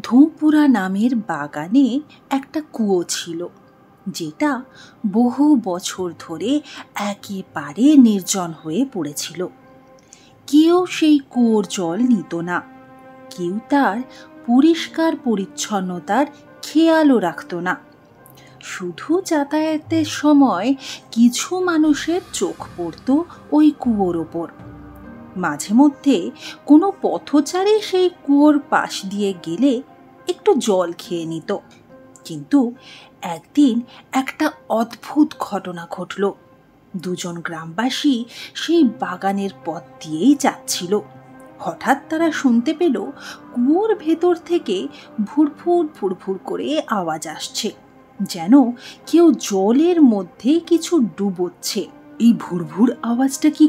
ধুঁপুরা নামের বাগানে একটা কুয়ো ছিল, যেটা বহু বছর ধরে একেবারে নির্জন হয়ে পড়েছিল। কেউ সেই কুয়োর জল নিত না, কেউ তার পরিষ্কার পরিচ্ছন্নতার খেয়ালও রাখত না। শুধু যাতায়াতের সময় কিছু মানুষের চোখ পড়ত ওই কুয়োর ওপর। মাঝে মধ্যে কোনো পথচারী সেই কুয়োর পাশ দিয়ে গেলে একটু জল খেয়ে নিত। কিন্তু একদিন একটা অদ্ভুত ঘটনা ঘটল। দুজন গ্রামবাসী সেই বাগানের পথ দিয়েই যাচ্ছিল। হঠাৎ তারা শুনতে পেল কুয়োর ভেতর থেকে ভুরভুর ভুরভুর করে আওয়াজ আসছে, যেন কেউ জলের মধ্যে কিছু ডুবোচ্ছে। এই ভুরভুর আওয়াজটা কি